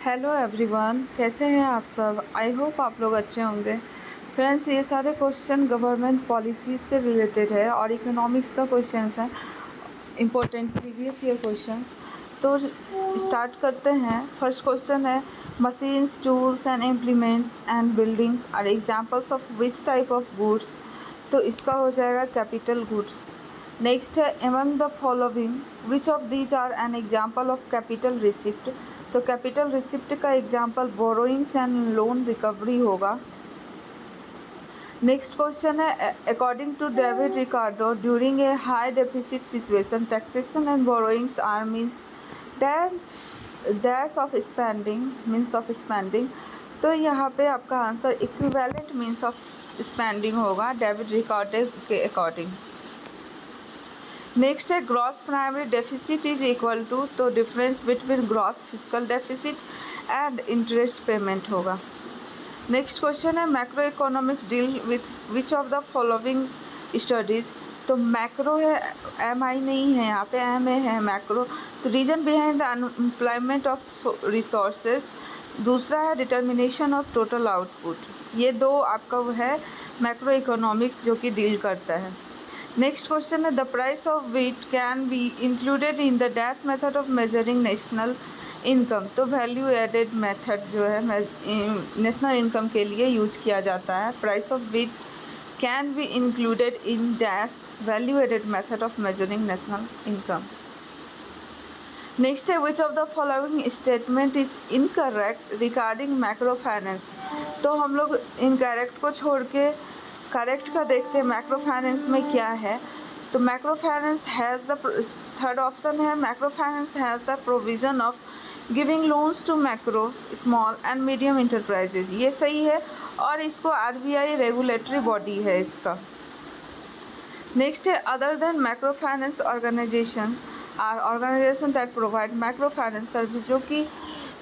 Hello everyone, कैसे हैं आप सब। आई होप आप लोग अच्छे होंगे। फ्रेंड्स, ये सारे क्वेश्चन गवर्नमेंट पॉलिसी से रिलेटेड है और इकोनॉमिक्स का क्वेश्चंस है, इम्पोर्टेंट प्रीवियस ईयर क्वेश्चंस। तो स्टार्ट करते हैं। फर्स्ट क्वेश्चन है, machines, tools and implements and buildings are examples of which type of goods. तो इसका हो जाएगा कैपिटल गुड्स। नेक्स्ट है, among the following which of these are an example of capital receipt. तो capital receipt का example borrowings and loan recovery होगा। Next question है, according to David Ricardo during a high deficit situation taxation and borrowings are means dash of spending. तो यहाँ पे आपका answer equivalent means of spending होगा David Ricardo के according. Next है, gross primary deficit is equal to, तो difference between gross physical deficit and interest payment होगा। Next question है, macro economics deal with which of the following studies. तो macro है, M I नहीं है यहाँ पे, एम ए है मैक्रो। तो reason behind the unemployment of resources. दूसरा है डिटर्मिनेशन ऑफ टोटल आउटपुट। ये दो आपका वो है मैक्रो इकोनॉमिक्स जो कि डील करता है। नेक्स्ट क्वेश्चन है, the price of wheat can be included in the dash method of measuring national income. तो वैल्यू एडेड मेथड जो है नेशनल इनकम के लिए यूज किया जाता है। Price of wheat can be included in dash value added method of measuring national income. Next है, which of the following statement is incorrect regarding macro finance. तो हम लोग इनकरेक्ट को छोड़ के करेक्ट का देखते हैं मैक्रो फाइनेंस में क्या है। तो macro finance has the third option है, macro finance has the provision of giving loans to macro small and medium enterprises. ये सही है और इसको आरबीआई रेगुलेटरी बॉडी है इसका। नेक्स्ट है, other than macro finance organisations are organisation that provide macro finance service, जो कि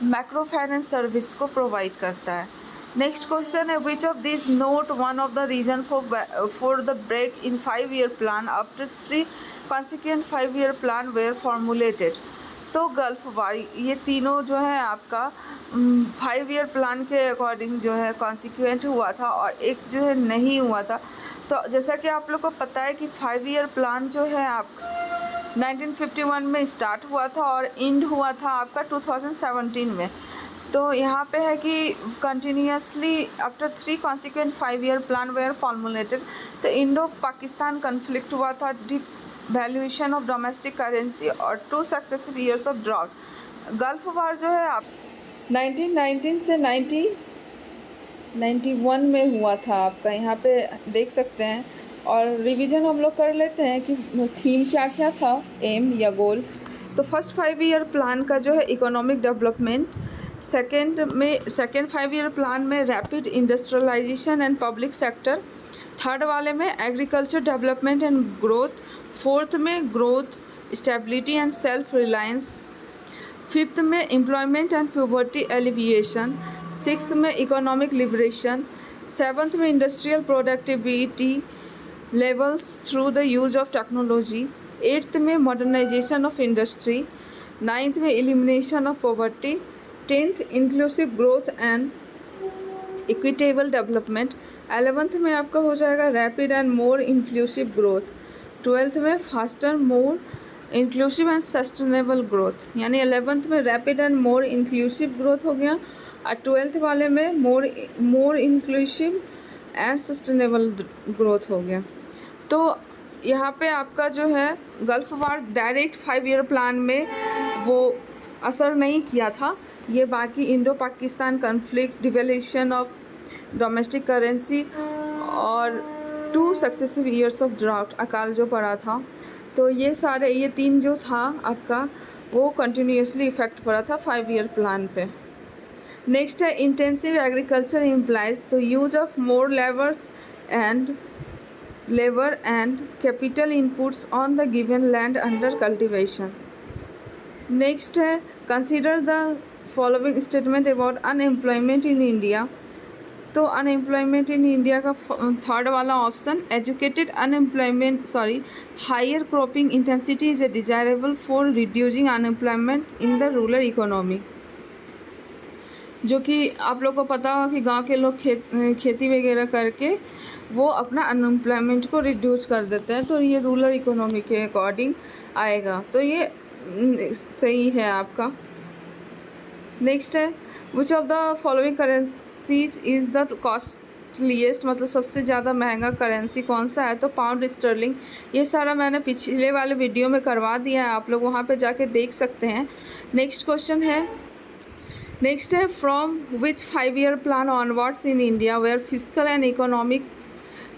मैक्रो फाइनेंस सर्विस को प्रोवाइड करता है। नेक्स्ट क्वेश्चन है, which of this not one of the reason for the break in 5-year plan after 3 consequent 5-year plan were formulated. तो gulf war, ये तीनों जो है आपका 5-year प्लान के अकॉर्डिंग जो है कॉन्सिक्वेंट हुआ था और एक जो है नहीं हुआ था। तो जैसा कि आप लोग को पता है कि 5-year प्लान जो है आपका 1951 में स्टार्ट हुआ था और एंड हुआ था आपका 2017 में। तो यहाँ पे है कि continuously after 3 consequent 5-year plan were formulated. तो इंडो पाकिस्तान कन्फ्लिक्ट हुआ था, डिवैल्यूएशन ऑफ डोमेस्टिक करेंसी और 2 successive years of drought. Gulf war जो है आप 1919 से 1991 में हुआ था आपका, यहाँ पे देख सकते हैं। और रिवीजन हम लोग कर लेते हैं कि थीम क्या क्या था, एम या गोल। तो फर्स्ट 5-year प्लान का जो है economic development, second 5-year plan में rapid industrialisation and public sector, third वाले में agriculture development and growth, fourth में growth stability and self reliance, fifth में employment and poverty alleviation, six में इकोनॉमिक लिबरेशन, सेवन्थ में industrial productivity levels through the use of technology, eighth में modernisation of industry, ninth में elimination of poverty, 10th inclusive growth and equitable development, 11th में आपका हो जाएगा rapid and more inclusive growth, 12th में faster more inclusive and sustainable growth. यानी 11th में rapid and more inclusive growth हो गया और 12th वाले में more inclusive and sustainable growth हो गया। तो यहाँ पे आपका जो है गल्फ वार डायरेक्ट 5-year प्लान में वो असर नहीं किया था। ये बाकी Indo Pakistan conflict, devaluation of domestic currency और 2 successive years ऑफ ड्राउट, अकाल जो पड़ा था, तो ये सारे ये 3 जो था आपका वो कंटिन्यूसली इफेक्ट पड़ा था 5-year प्लान पे। नेक्स्ट है, intensive agriculture implies the use of more labour and capital inputs on the given land under cultivation. Next है, consider the following statement about unemployment in India. तो unemployment in India का third वाला option, educated unemployment higher cropping intensity is a desirable for reducing unemployment in the rural economy. जो कि आप लोग को पता होगा कि गांव के लोग खेती वगैरह करके वो अपना अनएम्प्लॉयमेंट को रिड्यूस कर देते हैं, तो ये रूरल इकोनॉमी के अकॉर्डिंग आएगा, तो ये सही है आपका। नेक्स्ट है which of the following currencies is the costliest, मतलब सबसे ज़्यादा महंगा करेंसी कौन सा है, तो पाउंड स्टर्लिंग। ये सारा मैंने पिछले वाले वीडियो में करवा दिया है, आप लोग वहाँ पे जाके देख सकते हैं। नेक्स्ट क्वेश्चन है, नेक्स्ट है from which 5 year plan onwards in India were physical and economic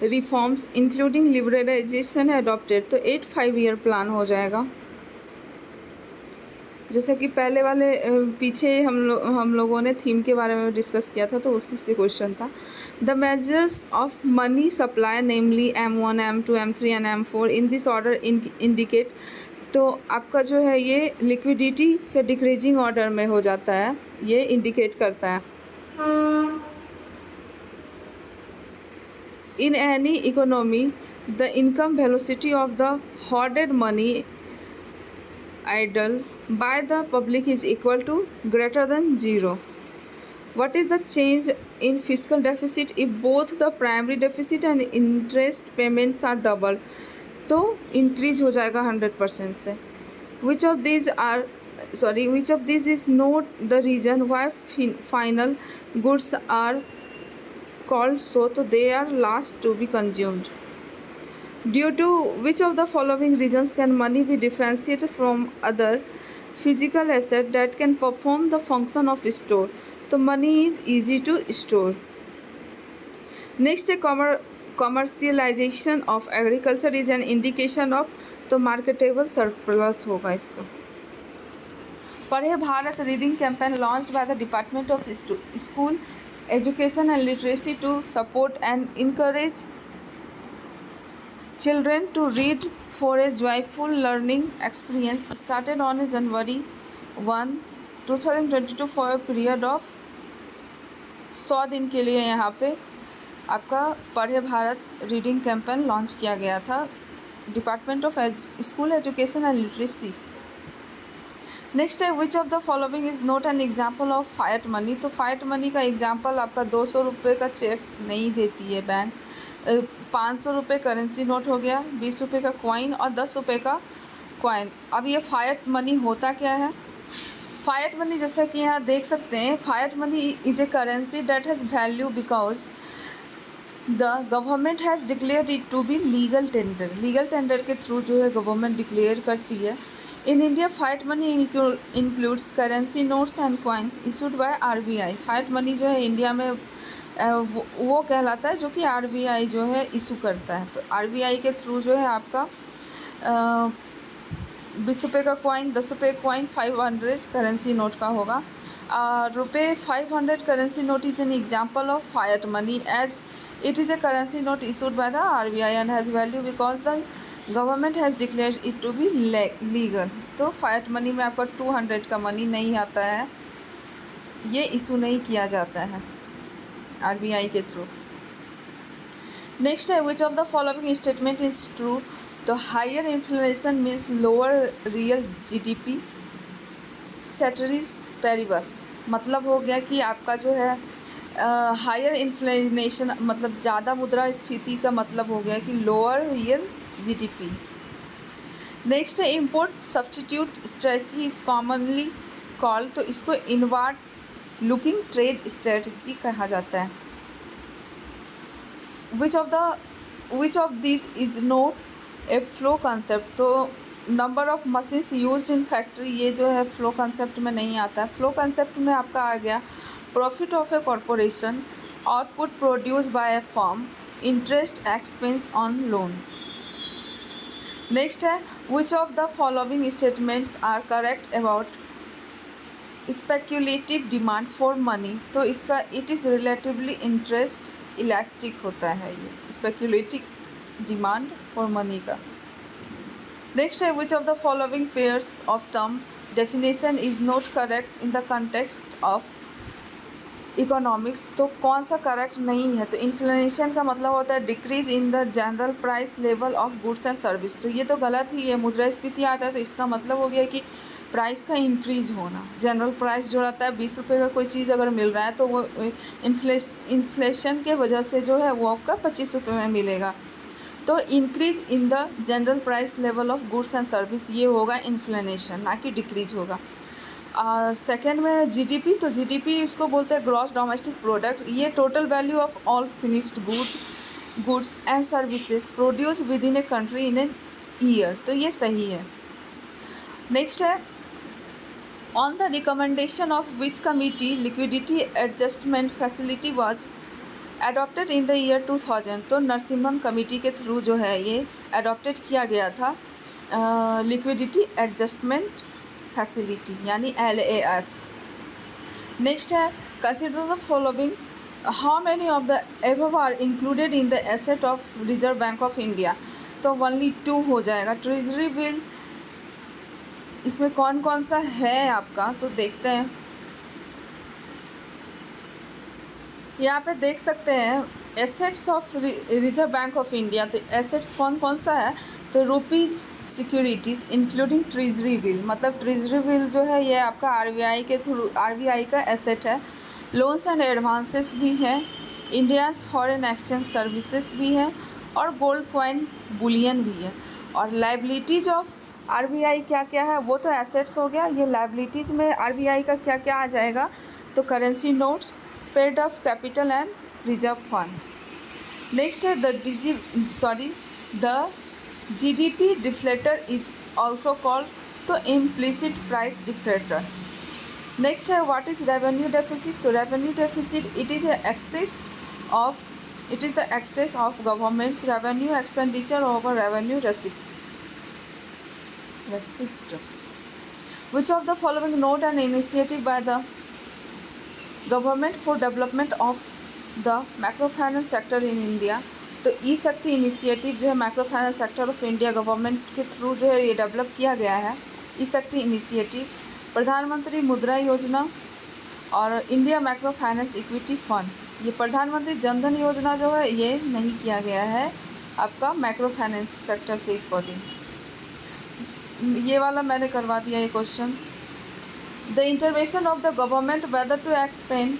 reforms including liberalisation है अडॉप्टेड, तो 8 5 year प्लान हो जाएगा। जैसे कि पहले वाले पीछे हम लोगों ने थीम के बारे में डिस्कस किया था, तो उसी से क्वेश्चन था। The measures of money supply namely M1 M2 M3 and M4 in this order indicate, तो आपका जो है ये लिक्विडिटी के डिक्रीजिंग ऑर्डर में हो जाता है, ये इंडिकेट करता है। In any economy the income velocity of the hoarded money idle by the public is equal to greater than 0. What is the change in fiscal deficit if both the primary deficit and interest payments are double? तो increase हो जाएगा 100% से। Which of these is not the reason why final goods are called so, तो they are last to be consumed. Due to which of the following reasons can money be differentiated from other physical asset that can perform the function of store? तो money is easy to store. Next है commercialization of agriculture is an indication of, तो marketable surplus होगा इसका। Padhe Bharat reading campaign launched by the department of school education and literacy to support and encourage children to read for a joyful learning experience started on January 1, 2022 for a period of 100 दिन के लिए यहाँ पे आपका पढ़े Bharat reading campaign launch किया गया था department of school education and literacy. Next है which of the following is not an example of fiat money, तो फाइट मनी का एग्जाम्पल आपका 200 रुपये का चेक नहीं देती है बैंक। 500 रुपये करेंसी नोट हो गया, 20 रुपये का कॉइन और 10 रुपये का कॉइन। अब ये फाइट मनी होता क्या है? फाइट मनी जैसे कि यहाँ देख सकते हैं, fiat money is a currency that has value because the government has declare it to be legal tender. Legal tender के थ्रू जो है गवर्नमेंट डिक्लेयर करती है। In India fiat money includes currency notes and coins issued by RBI। Fiat money जो है India में वो कहलाता है जो कि RBI जो है इशू करता है। तो RBI के थ्रू जो है आपका 20 रुपये का कॉइन, 10 रुपये कॉइन 500 करेंसी नोट का होगा। रुपये 500 currency note is an example of fiat money as it is a currency note issued by the RBI and has value because the government has declared it to be legal. तो fiat money में आपका 200 का money नहीं आता है, ये issue नहीं किया जाता है RBI के थ्रू। नेक्स्ट है which of the following statement is true, तो higher inflation means lower real GDP। Ceteris paribus मतलब हो गया कि आपका जो है हायर इन्फ्लेशन मतलब ज़्यादा मुद्रास्फीति का मतलब हो गया कि लोअर रियल GDP। नेक्स्ट है import substitute strategy is commonly called, तो इसको इनवर्ड लुकिंग ट्रेड स्ट्रेटजी कहा जाता है। Which of this is not a flow concept, तो number of machines used in factory, ये जो है फ्लो कंसेप्ट में नहीं आता है। फ्लो कंसेप्ट में आपका आ गया profit of a corporation, output produce by a firm, interest expense on loan. Next है which of the following statements are correct about speculative demand for money, तो इसका it is relatively interest elastic होता है ये speculative demand for money का। Next है which of the following pairs of term definition is not correct in the context of economics, तो कौन सा करेक्ट नहीं है, तो इन्फ्लेशन का मतलब होता है decrease in the general price level of goods and service, तो ये तो गलत ही है। मुद्रास्फीति आता है तो इसका मतलब हो गया कि प्राइस का इंक्रीज होना, जनरल प्राइस जो रहता है 20 रुपये का कोई चीज़ अगर मिल रहा है तो वो इन्फ्लेशन के वजह से जो है वो आपका 25 रुपये में मिलेगा। तो increase in the general price level of goods and service, ये होगा इन्फ्लेशन, ना कि डिक्रीज होगा। सेकेंड में जीडीपी, तो जीडीपी इसको बोलते हैं ग्रॉस डोमेस्टिक प्रोडक्ट। ये total value of all finished goods and services produce with in a country in a year, तो ये सही है। नेक्स्ट है on the recommendation of which committee liquidity adjustment facility was adopted in the year 2000, तो Narasimhan committee के through जो है ये एडॉप्टेड किया गया था लिक्विडिटी एडजस्टमेंट फैसिलिटी यानी LAF। नेक्स्ट है consider the following, how many of the above are included in the asset of Reserve Bank of India, तो ओनली 2 हो जाएगा। ट्रेजरी बिल इसमें कौन कौन सा है आपका, तो देखते हैं। यहाँ पे देख सकते हैं assets of Reserve Bank of India, तो एसेट्स कौन कौन सा है, तो rupees securities including treasury bill, मतलब ट्रेजरी बिल जो है ये आपका RBI के थ्रू, RBI का एसेट है। लोन्स एंड एडवांसेस भी है, इंडियाज़ फॉरेन एक्सचेंज सर्विसेज भी है, और गोल्ड कॉइन बुलियन भी है। और लाइबिलिटीज़ ऑफ RBI क्या क्या है, वो तो एसेट्स हो गया। ये लाइबिलिटीज़ में RBI का क्या क्या आ जाएगा, तो currency notes, paid of capital and reserve fund. Next है the GDP deflator is also called, तो इम्प्लिसिट प्राइस डिफ्लेटर। नेक्स्ट है व्हाट इज रेवेन्यू डेफिसिट, तो revenue deficit it is the excess of government's revenue expenditure over revenue receipt. Which of the following note an initiative by the government for development of the microfinance sector in India, तो ई-शक्ति initiative जो है micro finance sector of India government के through जो है ये develop किया गया है। ई-शक्ति इनिशिएटिव, प्रधानमंत्री मुद्रा योजना और India micro finance equity fund. ये प्रधानमंत्री जनधन योजना जो है ये नहीं किया गया है आपका माइक्रो फाइनेंस सेक्टर के अकॉर्डिंग। ये वाला मैंने करवा दिया ये question. The intervention of the government whether to expand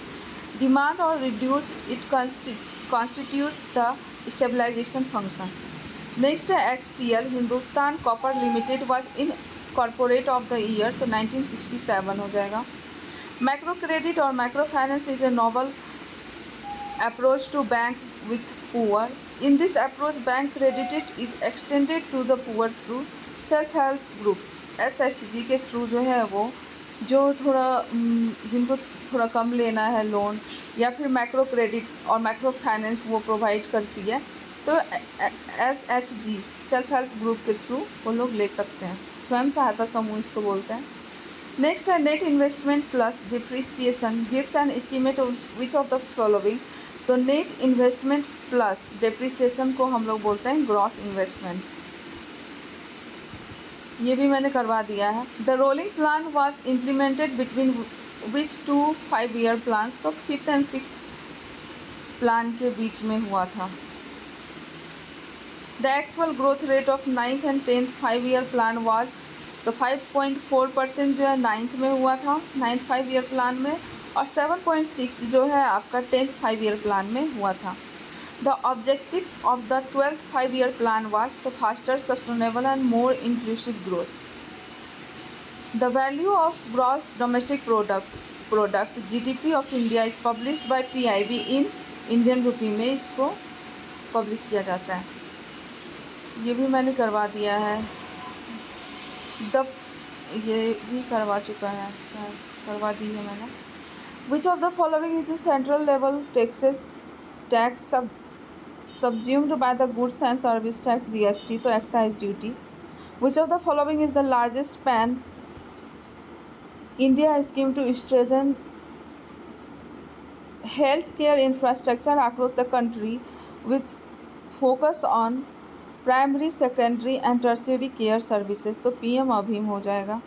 demand और reduce it constitute the stabilisation function. Next है HCL Hindustan copper limited was incorporated of the year, तो 1967 हो जाएगा। माइक्रो क्रेडिट और micro finance is a novel approach to bank with poor. In this approach bank credit is extended to the poor through self help group SHG के through जो है वो जो थोड़ा जिनको थोड़ा कम लेना है लोन या फिर माइक्रो क्रेडिट और माइक्रो फाइनेंस वो प्रोवाइड करती है, तो SHG सेल्फ हेल्प ग्रुप के थ्रू वो लोग ले सकते हैं, स्वयं सहायता समूह इसको बोलते हैं। नेक्स्ट है net investment plus depreciation gives an estimate which of the following, तो नेट इन्वेस्टमेंट प्लस डिप्रिसिएशन को हम लोग बोलते हैं ग्रॉस इन्वेस्टमेंट। ये भी मैंने करवा दिया है। The rolling plan was implemented between which 2 5-year plans, तो 5th and 6th प्लान के बीच में हुआ था। The actual growth rate of 9th and 10th 5-year plan was, तो 5.4% जो है 9th में हुआ था 9th 5-year प्लान में, और 7.6 जो है आपका 10th 5-year प्लान में हुआ था। The objectives of the 12th 5-year plan was the faster, sustainable and more inclusive growth. The value of gross domestic product GDP of India is published by PIB in Indian rupee में इसको publish किया जाता है। ये भी मैंने करवा दिया है। ये भी करवा चुका है, शायद करवा दी है मैंने। Which of the following is a central level tax subsumed by the goods and service tax GST, तो excise duty. Which of the following is the largest pan India scheme to strengthen healthcare infrastructure across the country with focus on primary, secondary and tertiary care services, तो PM अभीम हो जाएगा।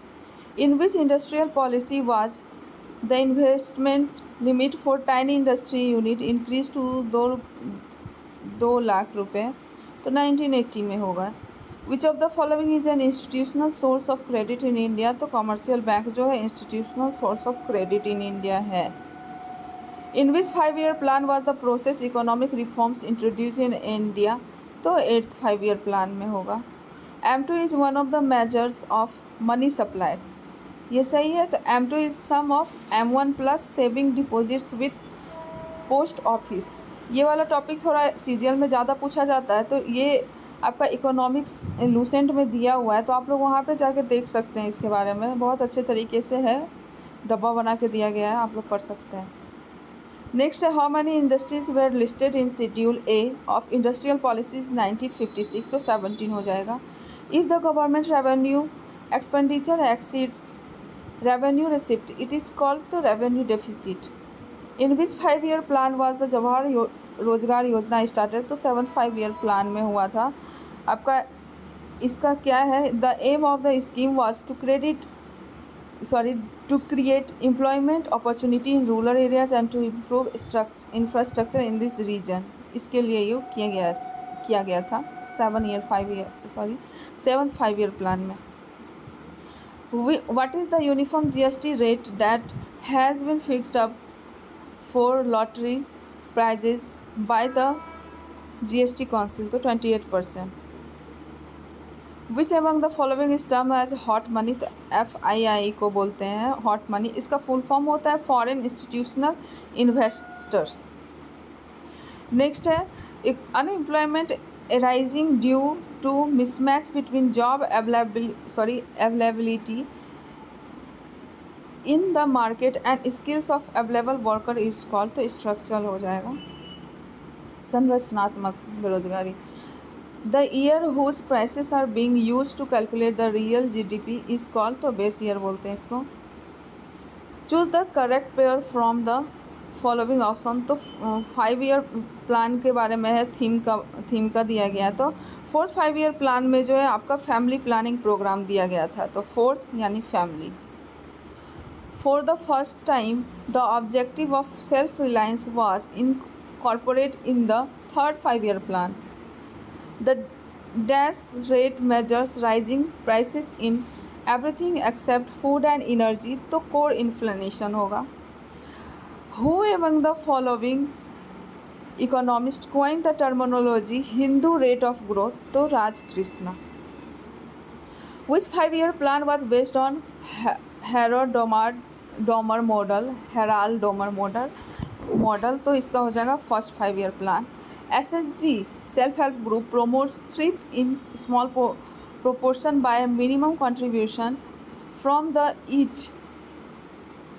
In which industrial policy was the investment limit for tiny industry unit increased to 2 lakh रुपए, तो 1980 में होगा। Which of the following is an institutional source of credit in India. तो commercial bank जो है institutional source of credit in India है। In which 5 year plan was the process economic reforms introduce in India. तो 8th 5 year plan में होगा। M2 is one of the measures of money supply. ये सही है। तो M2 is sum of M1 plus saving deposits with post office. ये वाला topic थोड़ा सीजीएल में ज़्यादा पूछा जाता है, तो ये आपका इकोनॉमिक्स लूसेंट में दिया हुआ है, तो आप लोग वहाँ पे जाके देख सकते हैं। इसके बारे में बहुत अच्छे तरीके से है, डब्बा बना के दिया गया है, आप लोग पढ़ सकते हैं। नेक्स्ट है, how many industries were listed in schedule A of industrial policies 1956। तो 17 हो जाएगा। If the government revenue expenditure exceeds revenue receipt it is called तो revenue deficit. In which 5 year plan was the Jawahar Rozgar Yojana started. तो 7th 5 year plan में हुआ था आपका। इसका क्या है, the aim of the scheme was to create employment opportunity in rural areas and to improve infrastructure in this region. इसके लिए ये किया गया था 7th 5 year प्लान में। What is the uniform GST rate that has been fixed up for lottery prizes by the GST Council? तो 28%. Which among the following is termed as hot money? तो FII को बोलते हैं hot money। इसका full form होता है foreign institutional investors. Next है, unemployment arising due to mismatch between job availability in the market and skills of available worker is called तो structural हो जाएगा। संरचनात्मक बेरोजगारी। The year whose prices are being used to calculate the real GDP is called तो base year बोलते हैं इसको। Choose the correct pair from the following option. तो 5 year प्लान के बारे में है, थीम का दिया गया। तो 4th 5 year प्लान में जो है आपका फैमिली प्लानिंग प्रोग्राम दिया गया था। तो 4th यानी family. For the first time the objective of self reliance was incorporate in the 3rd 5 year plan. The dash rate measures rising prices in everything except food and energy. तो core inflation होगा। Who among the following economists coined the terminology Hindu rate of growth? तो राज Krishna. Which 5 year plan was based on Harold Domer model? तो इसका हो जाएगा first 5 year plan। SHG self help group promotes thrift in small proportion by a minimum contribution from the each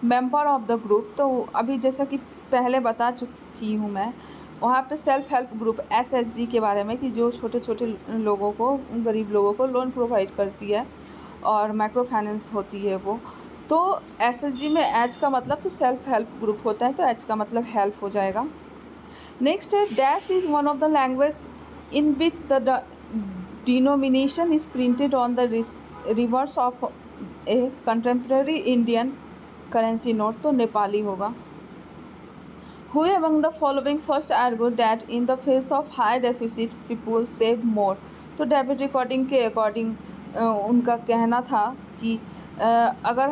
member of the group. तो अभी जैसा कि पहले बता चुकी हूँ मैं, वहाँ पे सेल्फ हेल्प ग्रुप SHG के बारे में कि जो छोटे छोटे लोगों को, गरीब लोगों को लोन प्रोवाइड करती है और माइक्रो फाइनेंस होती है वो। तो SHG में एच का मतलब तो सेल्फ हेल्प ग्रुप होता है, तो एच का मतलब हेल्प हो जाएगा। नेक्स्ट है, dash is one of the language in which the denomination is printed on the reverse of A contemporary Indian currency note. तो नेपाली होगा। Who among the following first argued that in the face of high deficit people save more? तो debit recording के according उनका कहना था कि अगर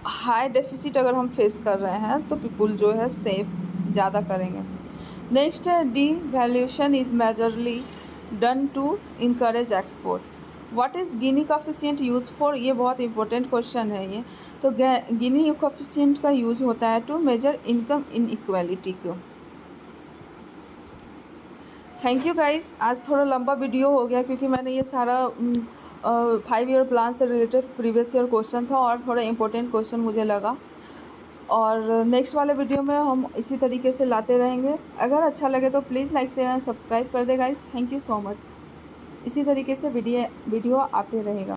high deficit अगर हम फेस कर रहे हैं तो पीपुल जो है सेव ज़्यादा करेंगे। नेक्स्ट है, devaluation is majorly done to encourage export. What is Guinea coefficient use for? ये बहुत इंपॉर्टेंट क्वेश्चन है ये। तो गिनी कोफिशिएंट का यूज़ होता है टू मेजर इनकम इनइक्वालिटी को। Thank you guys. आज थोड़ा लंबा वीडियो हो गया क्योंकि मैंने ये सारा 5 year प्लान से रिलेटेड प्रीवियस ईयर क्वेश्चन था और थोड़ा इंपॉर्टेंट क्वेश्चन मुझे लगा, और नेक्स्ट वाले वीडियो में हम इसी तरीके से लाते रहेंगे। अगर अच्छा लगे तो please like share and subscribe कर दे guys. Thank you so much. इसी तरीके से वीडियो आते रहेगा।